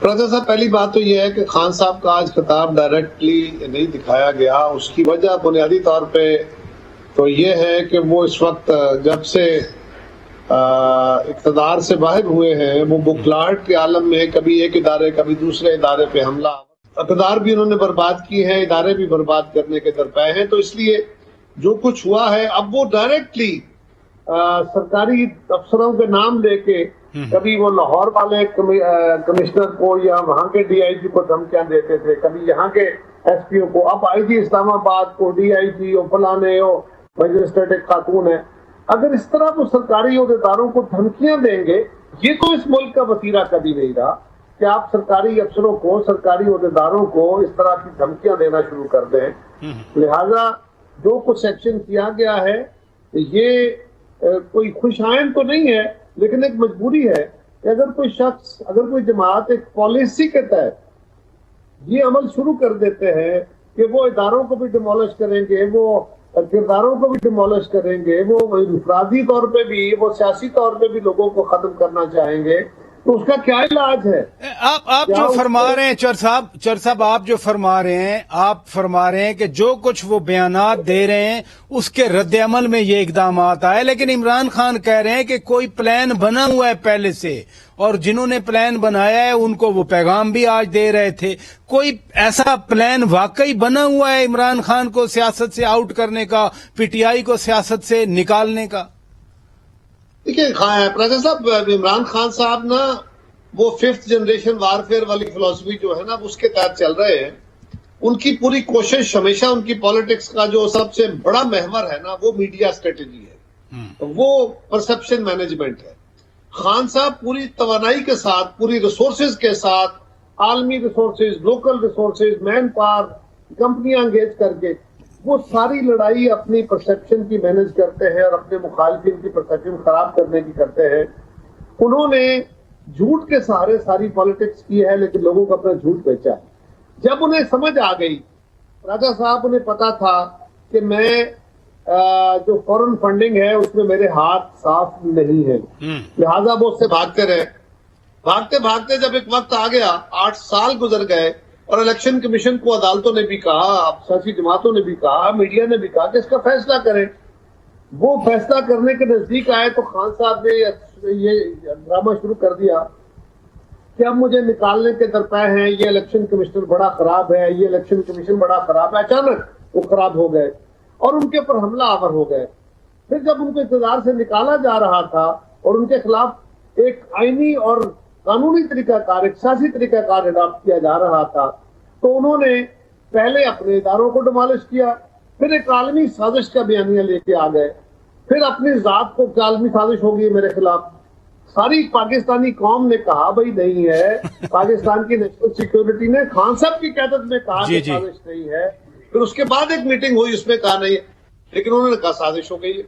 Professor صاحب، پہلی بات تو یہ ہے کہ خان صاحب کا آج خطاب ڈائریکٹلی نہیں دکھایا گیا. اس کی وجہ بنیادی طور پہ تو یہ ہے کہ وہ اس وقت جب سے اقتدار سے باہر ہوئے ہیں وہ بکھلاہٹ کے عالم میں، کبھی ایک ادارے کبھی دوسرے ادارے پہ حملہ، اقتدار بھی انہوں نے برباد کی ہے، ادارے بھی برباد کرنے کے درپے ہیں. تو اس لیے جو کچھ ہوا ہے اب وہ ڈائریکٹلی سرکاری افسروں کے نام لے کے، کبھی وہ لاہور والے کمشنر کو یا وہاں کے ڈی آئی جی کو دھمکیاں دیتے تھے، کبھی یہاں کے ایس پی او کو، اب آئی جی اسلام آباد کو ڈی آئی جی او فلانے ہو مجسٹریٹ ایک خاتون ہے. اگر اس طرح وہ سرکاری عہدیداروں کو دھمکیاں دیں گے، یہ تو اس ملک کا وتیرہ کبھی نہیں رہا کہ آپ سرکاری افسروں کو، سرکاری عہدیداروں کو اس طرح کی دھمکیاں دینا شروع کر دیں. لہذا جو کچھ ایکشن کیا گیا ہے یہ کوئی خوش آئند تو نہیں ہے، لیکن ایک مجبوری ہے کہ اگر کوئی شخص، اگر کوئی جماعت ایک پالیسی کے تحت یہ عمل شروع کر دیتے ہیں کہ وہ اداروں کو بھی ڈیمولش کریں گے، وہ کرداروں کو بھی ڈیمولش کریں گے، وہ انفرادی طور پہ بھی، وہ سیاسی طور پہ بھی لوگوں کو ختم کرنا چاہیں گے، تو اس کا کیا علاج ہے؟ آپ جو فرما رہے ہیں چر صاحب آپ جو فرما رہے ہیں کہ جو کچھ وہ بیانات دے رہے ہیں اس کے رد عمل میں یہ اقدامات آئے، لیکن عمران خان کہہ رہے ہیں کہ کوئی پلان بنا ہوا ہے پہلے سے، اور جنہوں نے پلان بنایا ہے ان کو وہ پیغام بھی آج دے رہے تھے. کوئی ایسا پلان واقعی بنا ہوا ہے عمران خان کو سیاست سے آؤٹ کرنے کا، پی ٹی آئی کو سیاست سے نکالنے کا؟ دیکھیں پروفیسر صاحب، عمران خان صاحب نا وہ 5th جنریشن وارفیئر والی فلسفی جو ہے نا اس کے تحت چل رہے ہیں. ان کی پوری کوشش ہمیشہ، ان کی پالیٹکس کا جو سب سے بڑا محور ہے نا وہ میڈیا اسٹریٹجی ہے، وہ پرسپشن مینجمنٹ ہے. خان صاحب پوری توانائی کے ساتھ، پوری ریسورسز کے ساتھ، عالمی resources, local resources, man power, کمپنیاں انگیج کر کے وہ ساری لڑائی اپنی پرسپشن کی مینج کرتے ہیں اور اپنے مخالفین کی پرسپشن خراب کرنے کی کرتے ہیں. انہوں نے جھوٹ کے سہارے ساری پالیٹکس کی ہے، لیکن لوگوں کو اپنا جھوٹ بیچا ہے. جب انہیں سمجھ آ گئی، راجہ صاحب انہیں پتا تھا کہ میں جو فورن فنڈنگ ہے اس میں میرے ہاتھ صاف نہیں ہے، لہٰذا وہ اس سے بھاگتے رہے. بھاگتے بھاگتے جب ایک وقت آ گیا، 8 سال گزر گئے، اور الیکشن کمیشن کو عدالتوں نے بھی کہا، سیاسی جماعتوں نے بھی کہا، میڈیا نے بھی کہا کہ اس کا فیصلہ کریں. وہ فیصلہ کرنے کے نزدیک آئے تو خان صاحب نے یہ ڈرامہ شروع کر دیا کہ اب مجھے نکالنے کے درپے ہیں، یہ الیکشن کمشنر بڑا خراب ہے، یہ الیکشن کمیشن بڑا خراب ہے. اچانک وہ خراب ہو گئے اور ان کے اوپر حملہ آور ہو گئے. پھر جب ان کو اقتدار سے نکالا جا رہا تھا اور ان کے خلاف ایک آئینی اور قانونی طریقہ کار، ایک سیاسی طریقہ کار اڈاپٹ کیا جا رہا تھا، تو انہوں نے پہلے اپنے اداروں کو ڈیمالش کیا، پھر ایک عالمی سازش کا بیانیہ لے کے آ گئے، پھر اپنی ذات کو عالمی سازش ہوگی میرے خلاف. ساری پاکستانی قوم نے کہا بھائی نہیں ہے، پاکستان کی نیشنل سیکیورٹی نے خان صاحب کی قیادت میں کہا کہ سازش نہیں ہے. پھر اس کے بعد ایک میٹنگ ہوئی، اس میں کہا نہیں ہے، لیکن انہوں نے کہا سازش ہو گئی ہے.